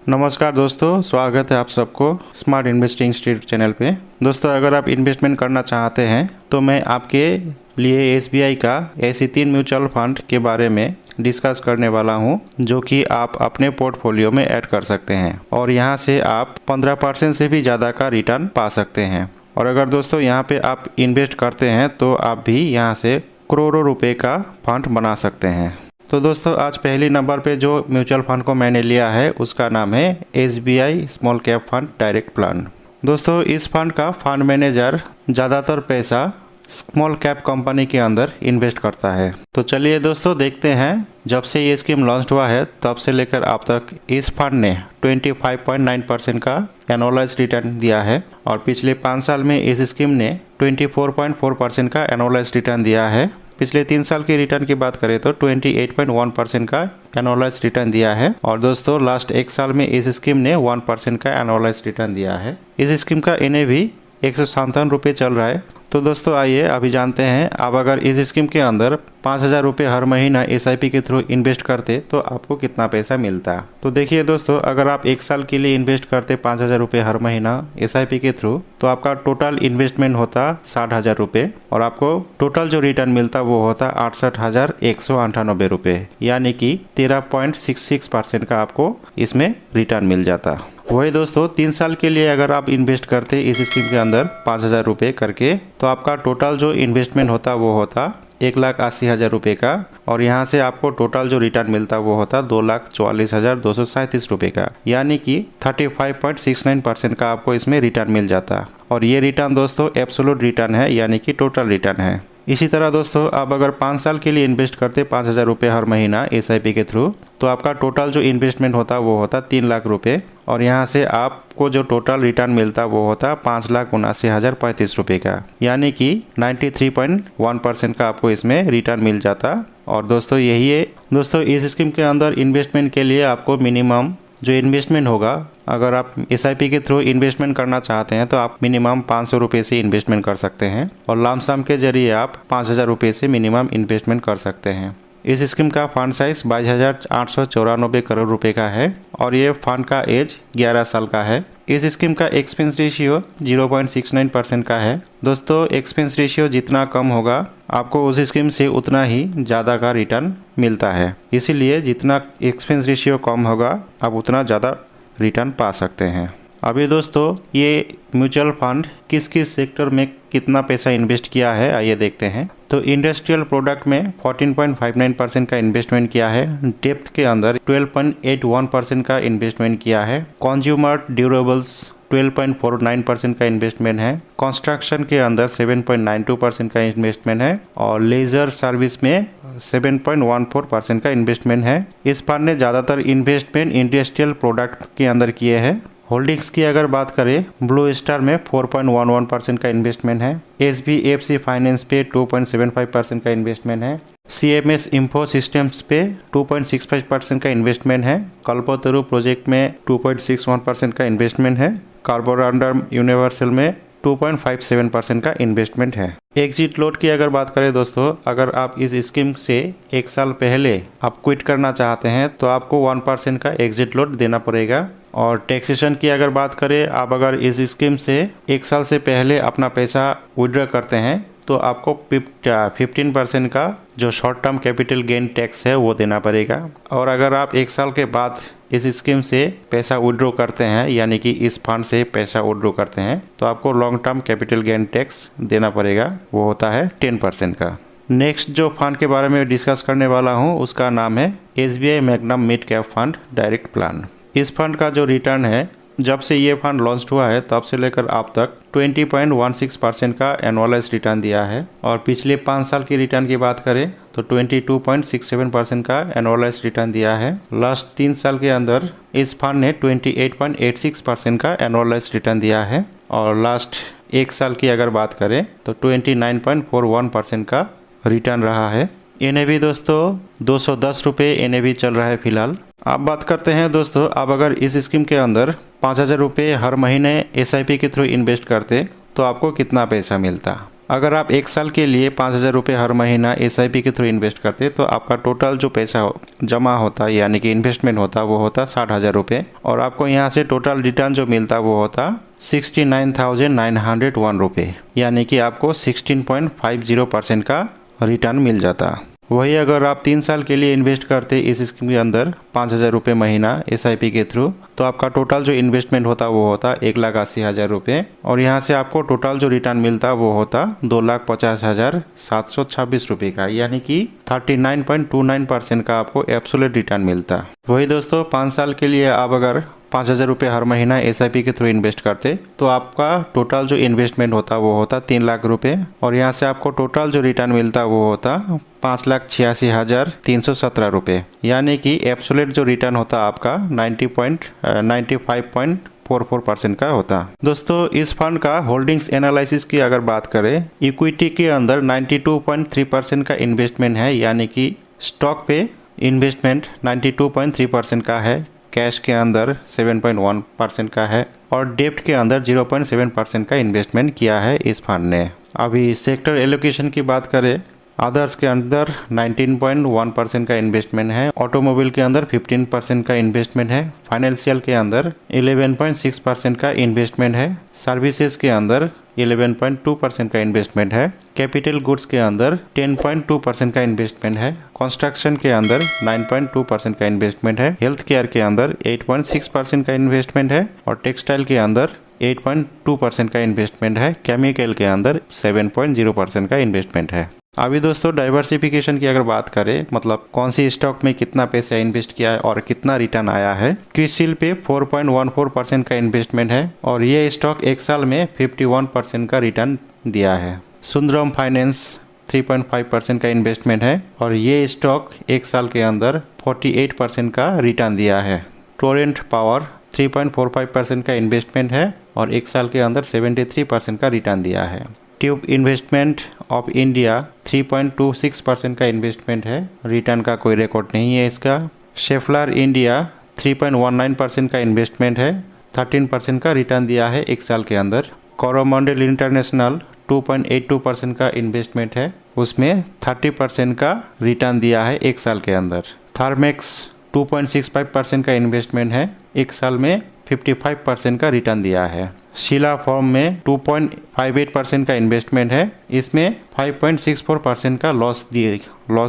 नमस्कार दोस्तों, स्वागत है आप सबको स्मार्ट इन्वेस्टिंग इंस्टीट्यूट चैनल पे। दोस्तों, अगर आप इन्वेस्टमेंट करना चाहते हैं तो मैं आपके लिए SBI का ऐसी 3 म्यूचुअल फंड के बारे में डिस्कस करने वाला हूं, जो कि आप अपने पोर्टफोलियो में ऐड कर सकते हैं और यहां से आप 15% से भी ज़्यादा का रिटर्न पा सकते हैं। और अगर दोस्तों यहाँ पे आप इन्वेस्ट करते हैं तो आप भी यहाँ से करोड़ों रुपए का फंड बना सकते हैं। तो दोस्तों, आज पहली नंबर पे जो म्यूचुअल फंड को मैंने लिया है उसका नाम है SBI small cap fund direct plan. दोस्तों, इस फंड का फंड मैनेजर ज़्यादातर पैसा स्मॉल कैप कंपनी के अंदर इन्वेस्ट करता है। तो चलिए दोस्तों, देखते हैं जब से ये स्कीम लॉन्च हुआ है तब से लेकर अब तक इस फंड ने 25.9% का एनुअलाइज रिटर्न दिया है और पिछले 5 साल में इस स्कीम ने 24.4% का एनुअलाइज रिटर्न दिया है। पिछले 3 साल की रिटर्न की बात करें तो 28.1% का एनुअलाइज रिटर्न दिया है और दोस्तों लास्ट 1 साल में इस स्कीम ने 1% का एनुअलाइज रिटर्न दिया है। इस स्कीम का NAV 157 रुपये चल रहा है। तो दोस्तों आइए अभी जानते हैं, आप अगर इस स्कीम के अंदर 5,000 रुपये हर महीना SIP के थ्रू इन्वेस्ट करते तो आपको कितना पैसा मिलता। तो देखिए दोस्तों, अगर आप 1 साल के लिए इन्वेस्ट करते 5,000 रुपये हर महीना SIP के थ्रू तो आपका टोटल इन्वेस्टमेंट होता 60,000 रुपये और आपको टोटल जो रिटर्न मिलता वो होता 68,198 रुपये, यानी कि 13.66% का आपको इसमें रिटर्न मिल जाता। वही दोस्तों, 3 साल के लिए अगर आप इन्वेस्ट करते इस स्कीम के अंदर 5,000 रुपये करके तो आपका टोटल जो इन्वेस्टमेंट होता वो होता 1,80,000 रुपये का और यहाँ से आपको टोटल जो रिटर्न मिलता वो होता 2,44,237 रुपये का, यानी कि 35.69% का आपको इसमें रिटर्न मिल जाता। और ये रिटर्न दोस्तों एब्सोल्यूट रिटर्न है, यानी कि टोटल रिटर्न है। इसी तरह दोस्तों, आप अगर 5 साल के लिए इन्वेस्ट करते 5,000 रुपये हर महीना SIP के थ्रू तो आपका टोटल जो इन्वेस्टमेंट होता वो होता 3 लाख रुपये और यहाँ से आपको जो टोटल रिटर्न मिलता वो होता 5,79,035 रुपये का, यानी कि 93.1% का आपको इसमें रिटर्न मिल जाता। और दोस्तों यही है दोस्तों, इस स्कीम के अंदर इन्वेस्टमेंट के लिए आपको मिनिमम जो इन्वेस्टमेंट होगा, अगर आप SIP के थ्रू इन्वेस्टमेंट करना चाहते हैं तो आप मिनिमम 500 रुपये से इन्वेस्टमेंट कर सकते हैं और लमसम के जरिए आप 5,000 रुपये से मिनिमम इन्वेस्टमेंट कर सकते हैं। इस स्कीम का फंड साइज 22,894 करोड़ रुपए का है और ये फंड का एज 11 साल का है। इस स्कीम का एक्सपेंस रेशियो 0.69% का है। दोस्तों, एक्सपेंस रेशियो जितना कम होगा आपको उस स्कीम से उतना ही ज़्यादा का रिटर्न मिलता है, इसीलिए जितना एक्सपेंस रेशियो कम होगा आप उतना ज़्यादा रिटर्न पा सकते हैं। अभी दोस्तों, ये म्यूचुअल फंड किस किस सेक्टर में कितना पैसा इन्वेस्ट किया है आइए देखते हैं। तो इंडस्ट्रियल प्रोडक्ट में 14.59% का इन्वेस्टमेंट किया है। डेप्थ के अंदर 12.81% का इन्वेस्टमेंट किया है। कंज्यूमर ड्यूरेबल्स 12.49% का इन्वेस्टमेंट है। कंस्ट्रक्शन के अंदर 7.92% का इन्वेस्टमेंट है और लेजर सर्विस में 7.14% का इन्वेस्टमेंट है। इस फंड ने ज़्यादातर इन्वेस्टमेंट इंडस्ट्रियल प्रोडक्ट के अंदर किए हैं। होल्डिंग्स की अगर बात करें, ब्लू स्टार में 4.11% का इन्वेस्टमेंट है। SBFC फाइनेंस पे 2.75% का इन्वेस्टमेंट है। CMS इंफो सिस्टम्स पे 2.65% का इन्वेस्टमेंट है। कल्पतरु प्रोजेक्ट में 2.61% का इन्वेस्टमेंट है। कार्बोरंडम यूनिवर्सल में 2.57% का इन्वेस्टमेंट है। एग्जिट लोड की अगर बात करें दोस्तों, अगर आप इस स्कीम से 1 साल पहले आप क्विट करना चाहते हैं तो आपको 1% का एग्जिट लोड देना पड़ेगा। और टैक्सेशन की अगर बात करें, आप अगर इस स्कीम से 1 साल से पहले अपना पैसा विड्रॉ करते हैं तो आपको 15% का जो short term capital gain tax है वो देना पड़ेगा। और अगर आप 1 साल के बाद इस स्कीम से पैसा विड्रॉ करते हैं, यानी कि इस फंड से पैसा विड्रॉ करते हैं, तो आपको long term capital gain tax देना पड़ेगा, वो होता है 10% का। नेक्स्ट जो फंड के बारे में डिस्कस करने वाला हूँ उसका नाम है SBI magnum mid cap fund direct plan. इस फंड का जो रिटर्न है, जब से ये फंड लॉन्च हुआ है तब से लेकर अब तक 20.16% का एनुअलाइज रिटर्न दिया है और पिछले 5 साल की रिटर्न की बात करें तो 22.67% का एनुअलाइज रिटर्न दिया है। लास्ट 3 साल के अंदर इस फंड ने 28.86% का एनुअलाइज रिटर्न दिया है और लास्ट 1 साल की अगर बात करें तो 29.41% का रिटर्न रहा है। NAV दोस्तों 210 रुपये NAV चल रहा है फिलहाल। आप बात करते हैं दोस्तों, आप अगर इस स्कीम के अंदर 5,000 रुपये हर महीने SIP के थ्रू इन्वेस्ट करते तो आपको कितना पैसा मिलता। अगर आप 1 साल के लिए 5,000 रुपये हर महीना SIP के थ्रू इन्वेस्ट करते तो आपका टोटल जो पैसा जमा होता यानी कि इन्वेस्टमेंट होता वो होता 60,000 रुपये, और आपको यहाँ से टोटल रिटर्न जो मिलता वो होता 69,901 रुपये, यानी कि आपको 16.50% का रिटर्न मिल जाता। वही अगर आप 3 साल के लिए इन्वेस्ट करते इस स्कीम के अंदर 5,000 रुपये महीना SIP के थ्रू, तो आपका टोटल जो इन्वेस्टमेंट होता वो होता 1,80,000 रुपये, और यहाँ से आपको टोटल जो रिटर्न मिलता वो होता 2,50,726 रुपये का, यानी कि 39.29% का आपको एब्सोल्यूट रिटर्न मिलता। वही दोस्तों 5 साल के लिए आप अगर 5,000 रुपये हर महीना SIP के थ्रू इन्वेस्ट करते तो आपका टोटल जो इन्वेस्टमेंट होता वो होता 3 लाख रुपये, और यहाँ से आपको टोटल जो रिटर्न मिलता वो होता 5,86,317 रुपये, यानी कि एब्सोल्यूट जो रिटर्न होता आपका 95.44% का होता। दोस्तों इस फंड का होल्डिंग्स एनालिसिस की अगर बात करें, इक्विटी के अंदर 92.3% का इन्वेस्टमेंट है, यानी कि स्टॉक पे इन्वेस्टमेंट 92.3% का है, कैश के अंदर 7.1% का है, और डेप्ट के अंदर 0.7% का इन्वेस्टमेंट किया है इस फंड ने। अभी सेक्टर एलोकेशन की बात करें, अदर्स के अंदर 19.1% का इन्वेस्टमेंट है, ऑटोमोबाइल के अंदर 15% का इन्वेस्टमेंट है, फाइनेंशियल के अंदर 11.6% का इन्वेस्टमेंट है, सर्विसेज के अंदर 11.2% का इन्वेस्टमेंट है, कैपिटल गुड्स के अंदर 10.2% का इन्वेस्टमेंट है, कंस्ट्रक्शन के अंदर 9.2% का इन्वेस्टमेंट है, हेल्थ केयर के अंदर 8.6% का इन्वेस्टमेंट है, और टेक्सटाइल के अंदर 8.2% का इन्वेस्टमेंट है, केमिकल के अंदर 7.0% का इन्वेस्टमेंट है। अभी दोस्तों डाइवर्सिफिकेशन की अगर बात करें, मतलब कौन सी स्टॉक में कितना पैसा इन्वेस्ट किया है और कितना रिटर्न आया है, क्रिसिल पे 4.14% का इन्वेस्टमेंट है, और ये स्टॉक 1 साल में 51% का रिटर्न दिया है। सुंदरम फाइनेंस 3.5% का इन्वेस्टमेंट है, और ये स्टॉक 1 साल के अंदर 48% का रिटर्न दिया है। टोरेंट पावर 3.45% का इन्वेस्टमेंट है, और 1 साल के अंदर 73% का रिटर्न दिया है। ट्यूब इन्वेस्टमेंट ऑफ इंडिया 3.26% का इन्वेस्टमेंट है, रिटर्न का कोई रिकॉर्ड नहीं है इसका। शेफलर इंडिया 3.19% का इन्वेस्टमेंट है, 13% का रिटर्न दिया है 1 साल के अंदर। कोरोमंडल इंटरनेशनल 2.82% का इन्वेस्टमेंट है, उसमें 30% का रिटर्न दिया है 1 साल के अंदर। थर्मेक्स 2.65% का इन्वेस्टमेंट है, 1 साल में 55% का रिटर्न दिया है। शीला फॉर्म में 2.58% का इन्वेस्टमेंट है, इसमें 5.64% का लॉस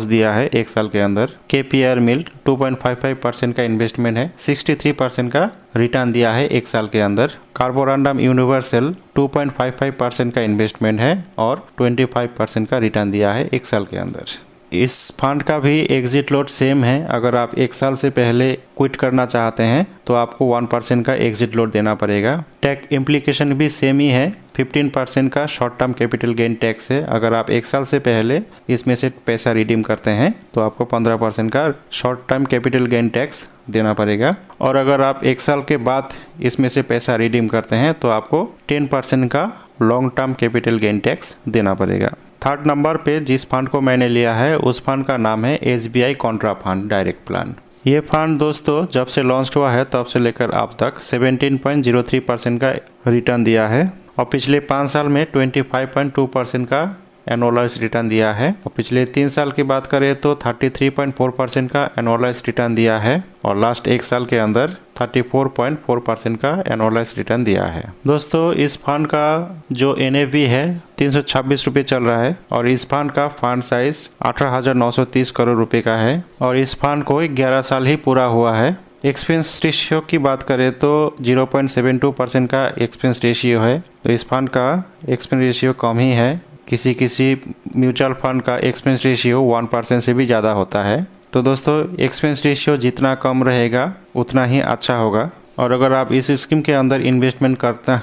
दिया है 1 साल के अंदर। KPR मिल्क 2.55% का इन्वेस्टमेंट है, 63% का रिटर्न दिया है 1 साल के अंदर। कार्बोरंडम यूनिवर्सल 2.55% का इन्वेस्टमेंट है, और 25% का रिटर्न दिया है 1 साल के अंदर। इस फंड का भी एग्जिट लोड सेम है। अगर आप 1 साल से पहले क्विट करना चाहते हैं तो आपको 1% का एग्जिट लोड देना पड़ेगा। टैक्स इम्प्लीकेशन भी सेम ही है, 15% का short term capital gain tax है। अगर आप 1 साल से पहले इसमें से पैसा रिडीम करते हैं तो आपको 15% का short term capital gain tax देना पड़ेगा, और अगर आप 1 साल के बाद इसमें से पैसा रिडीम करते हैं तो आपको 10% का long term capital gain tax देना पड़ेगा। 3rd नंबर पे जिस फंड को मैंने लिया है उस फंड का नाम है SBI Contra fund direct plan. ये फंड दोस्तों जब से लॉन्च हुआ है तब से लेकर अब तक 17.03% का रिटर्न दिया है, और पिछले 5 साल में 25.2% का एनुअलाइज रिटर्न दिया है, और पिछले 3 साल की बात करें तो 33.4% का एनुअलाइज रिटर्न दिया है, और लास्ट 1 साल के अंदर 34.4% का एनुअलाइज रिटर्न दिया है। दोस्तों इस फंड का जो NAV है 326 रुपये चल रहा है, और इस फंड का फंड साइज 18,930 करोड़ रुपए का है, और इस फंड को 11 साल ही पूरा हुआ है। एक्सपेंस रेशियो की बात करें तो 0.72% का एक्सपेंस रेशियो है, तो इस फंड का एक्सपेंस रेशियो कम ही है। किसी म्यूचुअल फंड का एक्सपेंस रेशियो 1% से भी ज़्यादा होता है। तो दोस्तों एक्सपेंस रेशियो जितना कम रहेगा उतना ही अच्छा होगा। और अगर आप इस स्कीम के अंदर इन्वेस्टमेंट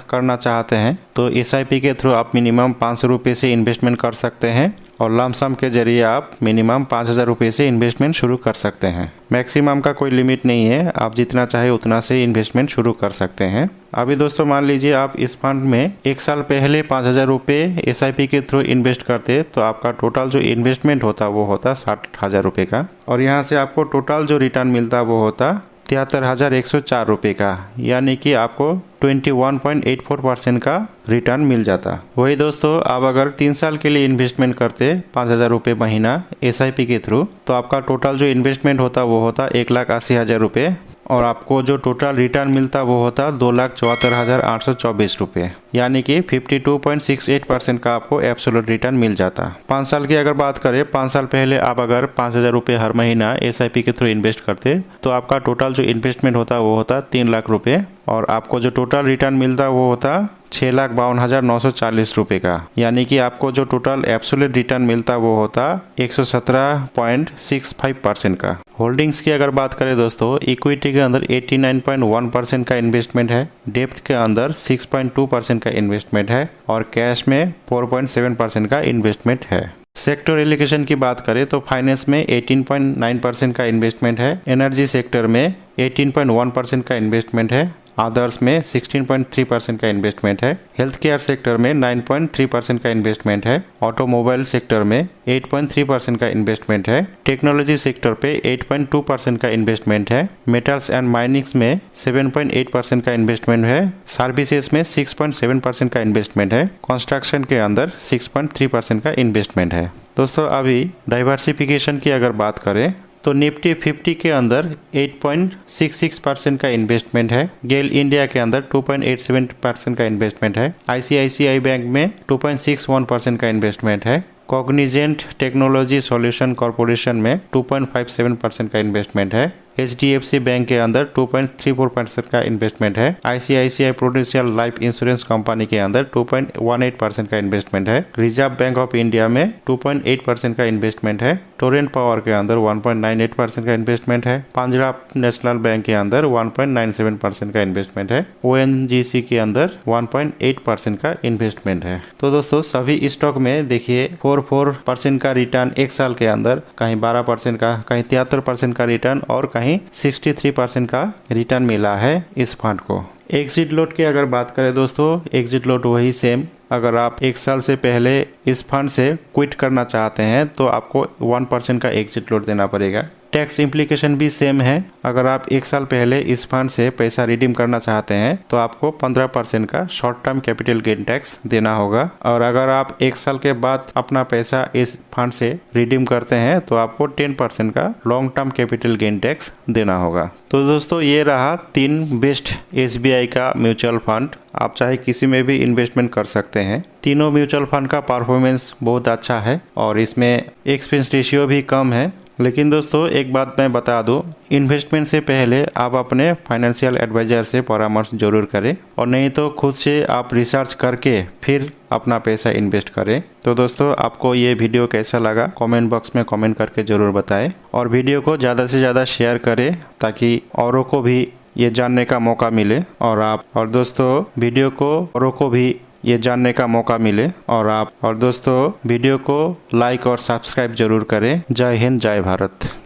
करना चाहते हैं तो SIP के थ्रू आप मिनिमम 500 रुपये से इन्वेस्टमेंट कर सकते हैं, और लमसम के जरिए आप मिनिमम 5,000 रुपये से इन्वेस्टमेंट शुरू कर सकते हैं। मैक्सिमम का कोई लिमिट नहीं है, आप जितना चाहे उतना से इन्वेस्टमेंट शुरू कर सकते हैं। अभी दोस्तों मान लीजिए आप इस फंड में 1 साल पहले 5,000 रुपये SIP के थ्रू इन्वेस्ट करते तो आपका टोटल जो इन्वेस्टमेंट होता वो होता 60,000 रुपये का, और यहाँ से आपको टोटल जो रिटर्न मिलता वो होता 73,104 रुपये का, यानी कि आपको 21.84% का रिटर्न मिल जाता। वही दोस्तों, आप अगर 3 साल के लिए इन्वेस्टमेंट करते 5,000 रुपये महीना SIP के थ्रू, तो आपका टोटल जो इन्वेस्टमेंट होता वो होता 1,80,000 रुपये, और आपको जो टोटल रिटर्न मिलता वो होता 2,74,824 रुपये, यानी कि 52.68% का आपको एब्सोल्यूट रिटर्न मिल जाता। 5 साल की अगर बात करें, 5 साल पहले आप अगर 5,000 रुपये हर महीना SIP के थ्रू इन्वेस्ट करते, तो आपका टोटल जो इन्वेस्टमेंट होता वो होता 3 लाख रुपये, और आपको जो टोटल रिटर्न मिलता वो होता 6,52,940 रुपये का, यानी कि आपको जो टोटल एब्सोल्यूट रिटर्न मिलता वो होता 117.65% का। होल्डिंग्स की अगर बात करें दोस्तों, इक्विटी के अंदर 89.1% का इन्वेस्टमेंट है, डेप्थ के अंदर 6.2% का इन्वेस्टमेंट है, और कैश में 4.7% का इन्वेस्टमेंट है। सेक्टर एलोकेशन की बात करें तो फाइनेंस में 18.9% का इन्वेस्टमेंट है, एनर्जी सेक्टर में 18.1% का इन्वेस्टमेंट है, अदर्स में 16.3% का इन्वेस्टमेंट है, हेल्थ केयर सेक्टर में 9.3% का इन्वेस्टमेंट है, ऑटोमोबाइल सेक्टर में 8.3% का इन्वेस्टमेंट है, टेक्नोलॉजी सेक्टर पे 8.2% का इन्वेस्टमेंट है, मेटल्स एंड माइनिंग्स में 7.8% का इन्वेस्टमेंट है, सर्विसेज में 6.7% का इन्वेस्टमेंट है, कंस्ट्रक्शन के अंदर 6.3% का इन्वेस्टमेंट है। दोस्तों, अभी डाइवर्सिफिकेशन की अगर बात करें तो निफ्टी 50 के अंदर 8.66% का इन्वेस्टमेंट है, गेल इंडिया के अंदर 2.87% का इन्वेस्टमेंट है, ICICI बैंक में 2.61% का इन्वेस्टमेंट है, कॉग्निजेंट टेक्नोलॉजी सॉल्यूशन कॉरपोरेशन में 2.57% का इन्वेस्टमेंट है, HDFC बैंक के अंदर 2.34% का इन्वेस्टमेंट है, ICICI prudential life insurance company के अंदर 2.18% का इन्वेस्टमेंट है, रिजर्व बैंक ऑफ इंडिया में 2.8% का इन्वेस्टमेंट है, टोरेंट पावर के अंदर 1.98% का इन्वेस्टमेंट है, पंजाब नेशनल बैंक के अंदर 1.97% का इन्वेस्टमेंट है, ONGC के अंदर 1.8% का इन्वेस्टमेंट है। तो दोस्तों, सभी स्टॉक में देखिए 4% का रिटर्न एक साल के अंदर, कहीं 12% का, कहीं 73% का रिटर्न, और कहीं 63% का रिटर्न मिला है इस फंड को। एग्जिट लोड की अगर बात करें दोस्तों, एग्जिट लोड वही सेम, अगर आप 1 साल से पहले इस फंड से क्विट करना चाहते हैं तो आपको 1% का एग्जिट लोड देना पड़ेगा। टैक्स इम्प्लीकेशन भी सेम है, अगर आप 1 साल पहले इस फंड से पैसा रिडीम करना चाहते हैं तो आपको 15% का short term capital gain tax देना होगा, और अगर आप 1 साल के बाद अपना पैसा इस फंड से रिडीम करते हैं तो आपको 10% का long term capital gain tax देना होगा। तो दोस्तों, ये रहा 3 बेस्ट SBI का म्यूचुअल फंड, आप चाहे किसी में भी इन्वेस्टमेंट कर सकते हैं। तीनों म्यूचुअल फंड का परफॉर्मेंस बहुत अच्छा है और इसमें एक्सपेंस रेशियो भी कम है। लेकिन दोस्तों, एक बात मैं बता दूं, इन्वेस्टमेंट से पहले आप अपने फाइनेंशियल एडवाइजर से परामर्श जरूर करें, और नहीं तो खुद से आप रिसर्च करके फिर अपना पैसा इन्वेस्ट करें। तो दोस्तों, आपको ये वीडियो कैसा लगा कमेंट बॉक्स में कमेंट करके ज़रूर बताएं, और वीडियो को ज़्यादा से ज़्यादा शेयर करें ताकि औरों को भी ये जानने का मौका मिले, और दोस्तों वीडियो को औरों को भी ये जानने का मौका मिले, और दोस्तों वीडियो को लाइक और सब्सक्राइब जरूर करें। जय हिंद, जय भारत।